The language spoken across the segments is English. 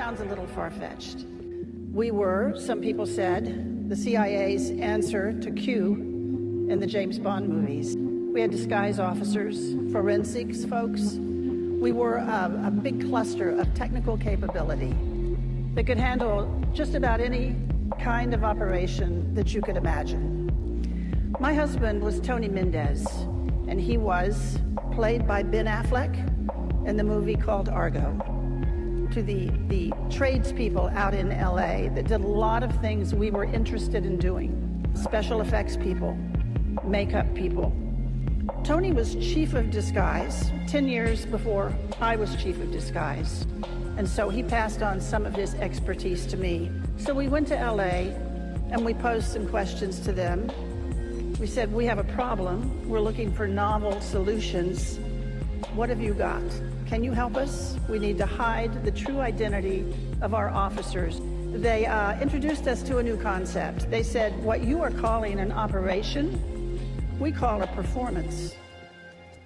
sounds a little far-fetched. We were, some people said, the CIA's answer to Q in the James Bond movies. We had disguise officers, forensics folks. We were a big cluster of technical capability that could handle just about any kind of operation that you could imagine. My husband was Tony Mendez, and he was played by Ben Affleck in the movie called Argo. To the tradespeople out in LA that did a lot of things we were interested in doing. Special effects people, makeup people. Tony was chief of disguise 10 years before I was chief of disguise. And so he passed on some of his expertise to me. So we went to LA and we posed some questions to them. We said, we have a problem. We're looking for novel solutions. What have you got? Can you help us? We need to hide the true identity of our officers. They introduced us to a new concept. They said, what you are calling an operation, we call a performance.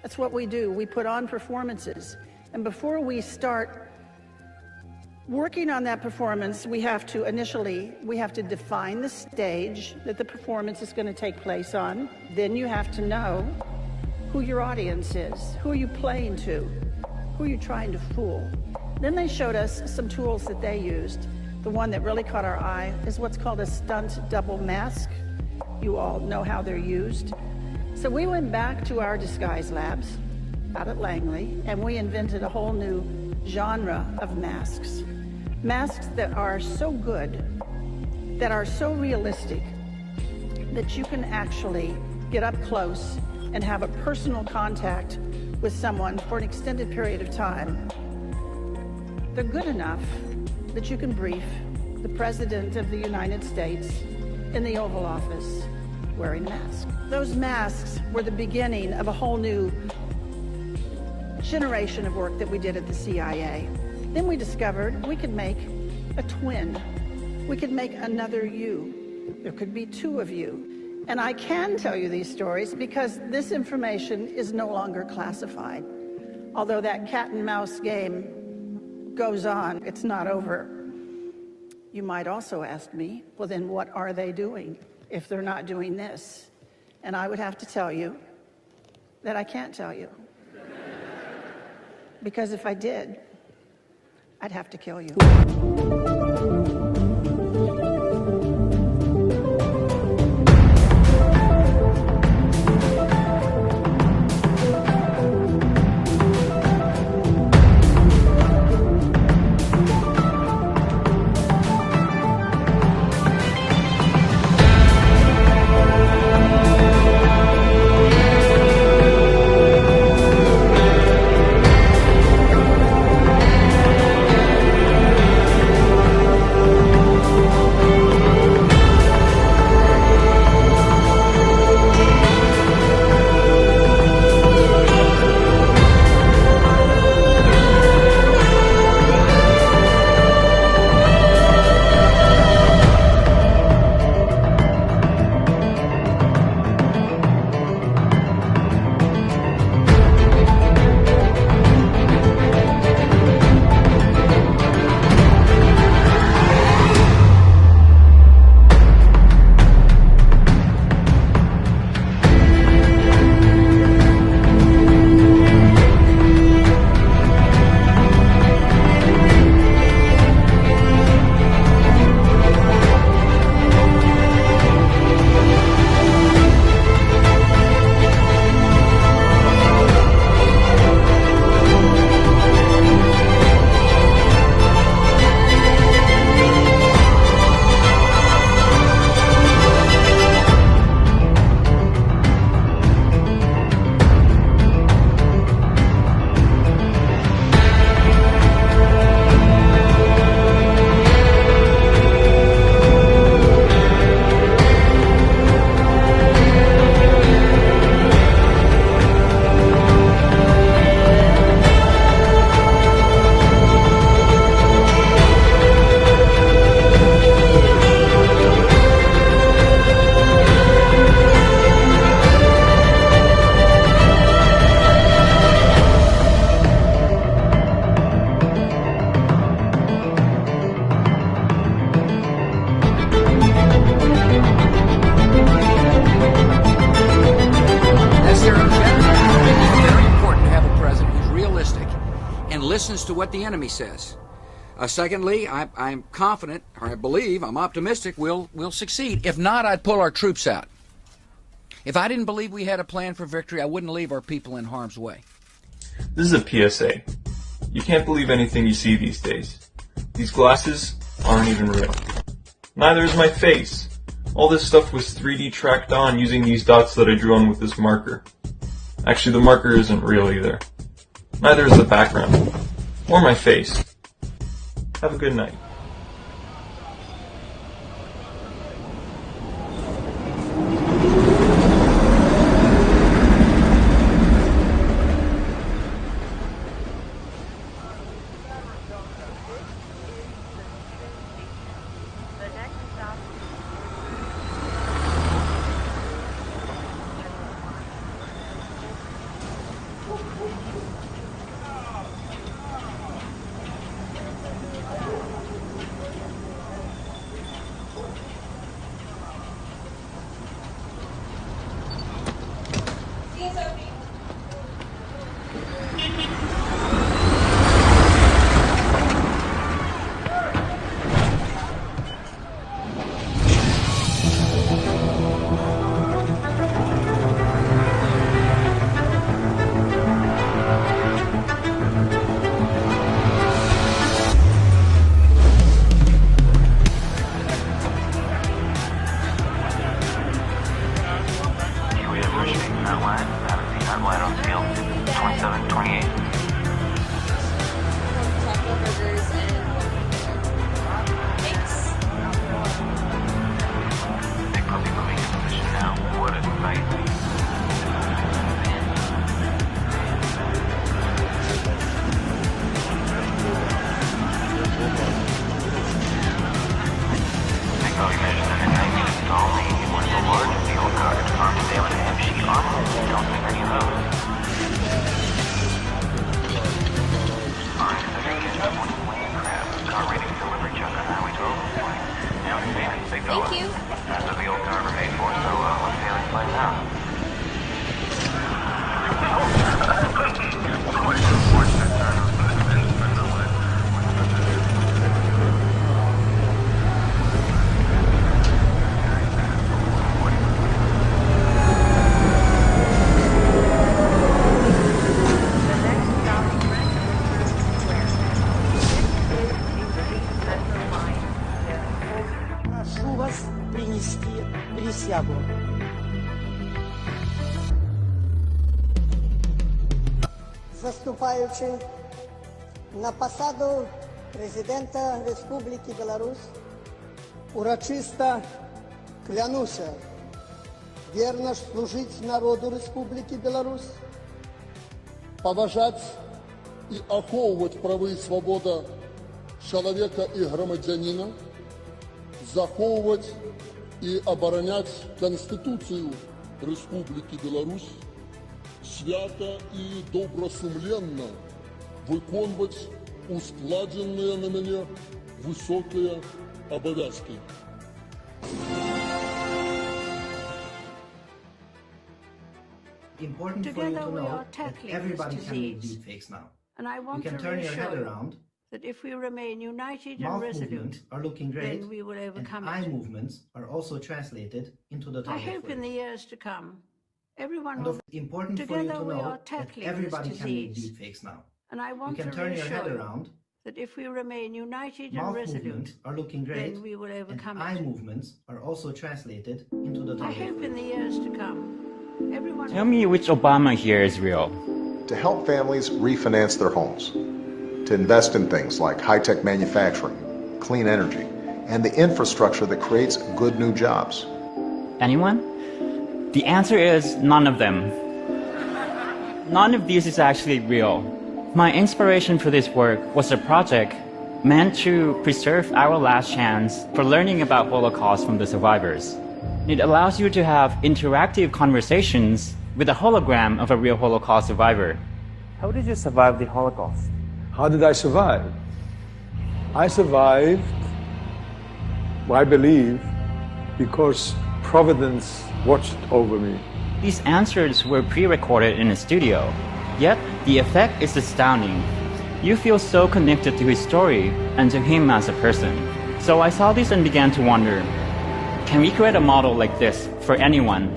That's what we do. We put on performances. And before we start working on that performance, we have to define the stage that the performance is going to take place on. Then you have to know who your audience is. Who are you playing to? Who are you trying to fool? Then they showed us some tools that they used. The one that really caught our eye is what's called a stunt double mask. You all know how they're used. So we went back to our disguise labs out at Langley, and we invented a whole new genre of masks. Masks that are so good, that are so realistic, that you can actually get up close and have a personal contact with someone for an extended period of time. They're good enough that you can brief the President of the United States in the Oval Office wearing a mask. Those masks were the beginning of a whole new generation of work that we did at the CIA. Then we discovered we could make a twin. We could make another you. There could be two of you. And I can tell you these stories because this information is no longer classified. Although that cat and mouse game goes on, it's not over. You might also ask me, well then what are they doing if they're not doing this? And I would have to tell you that I can't tell you. Because if I did, I'd have to kill you. listens to what the enemy says. Secondly, I'm confident, or I believe, I'm optimistic we'll succeed. If not, I'd pull our troops out. If I didn't believe we had a plan for victory, I wouldn't leave our people in harm's way. This is a PSA. You can't believe anything you see these days. These glasses aren't even real. Neither is my face. All this stuff was 3D tracked on using these dots that I drew on with this marker. Actually, the marker isn't real either. Neither is the background. Or my face. Have a good night. Thank you. That's what the old car were made for, so let's see how they play now. Прошу вас принести присягу. Заступаючи на посаду президента Республіки Білорусь, урочисто клянуся вірно служити народу Республіки Білорусь, поважать и оховывать правы и свободы человека и громадянина, заховывать и оборонять Конституцию Республики Беларусь, свято и добросумленно виконувати ускладенные на меня высокие обовязки. Important for you to know that everybody can make deepfakes now. And I You want can to turn your reassure head you around. that if we remain united and Mouth resolute, movements are looking great, then we will and overcome eye it. movements are also translated into the I target hope in the footage. years to come, everyone And will. important for you Together to we know are that tackling everybody this can make disease. deepfakes now. And I You want can to turn your reassure head you around. that if we remain united and Mouth resolute, movements are looking great, then we will and overcome eye it. movements are also translated into the I target hope in the footage. years to come, everyone. Tell me which Obama here is real. To help families refinance their homes, to invest in things like high-tech manufacturing, clean energy, and the infrastructure that creates good new jobs. Anyone? The answer is none of them. None of these is actually real. My inspiration for this work was a project meant to preserve our last chance for learning about Holocaust from the survivors. It allows you to have interactive conversations with a hologram of a real Holocaust survivor. How did you survive the Holocaust? How did I survive? I survived, I believe, because Providence watched over me. These answers were pre-recorded in a studio, yet the effect is astounding. you feel so connected to his story and to him as a person. So I saw this and began to wonder, can we create a model like this for anyone?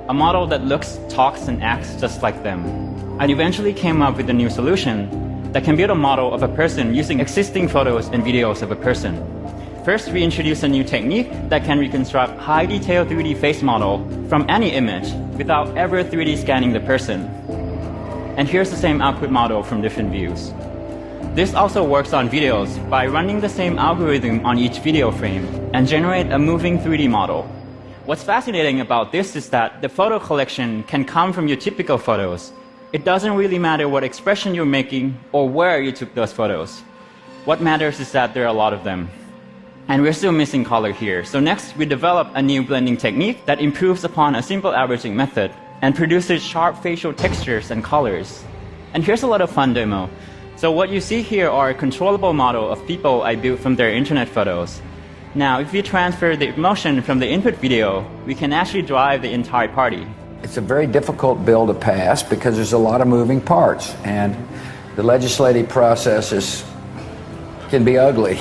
A model that looks, talks, and acts just like them. I eventually came up with a new solution that can build a model of a person using existing photos and videos of a person. First, we introduced a new technique that can reconstruct high-detail 3D face model from any image without ever 3D scanning the person. And here's the same output model from different views. This also works on videos by running the same algorithm on each video frame and generate a moving 3D model. What's fascinating about this is that the photo collection can come from your typical photos. It doesn't really matter what expression you're making or where you took those photos. What matters is that there are a lot of them. And we're still missing color here. So next, we develop a new blending technique that improves upon a simple averaging method and produces sharp facial textures and colors. And here's a lot of fun demo. So what you see here are a controllable model of people I built from their internet photos. Now, if we transfer the emotion from the input video, we can actually drive the entire party. It's a very difficult bill to pass because there's a lot of moving parts, and the legislative process can be ugly.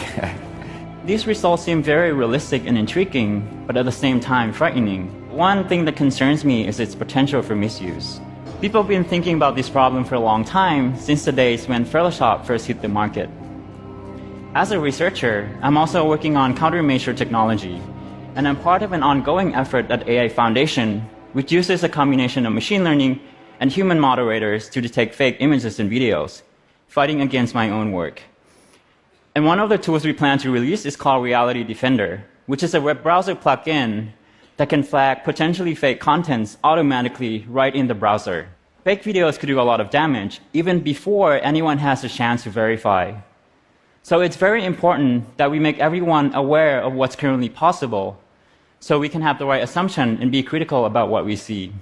These results seem very realistic and intriguing, but at the same time frightening. One thing that concerns me is its potential for misuse. People have been thinking about this problem for a long time, since the days when Photoshop first hit the market. As a researcher, I'm also working on countermeasure technology, and I'm part of an ongoing effort at AI Foundation, which uses a combination of machine learning and human moderators to detect fake images and videos, fighting against my own work. And one of the tools we plan to release is called Reality Defender, which is a web browser plugin that can flag potentially fake contents automatically right in the browser. Fake videos could do a lot of damage, even before anyone has a chance to verify. So it's very important that we make everyone aware of what's currently possible, so we can have the right assumption and be critical about what we see.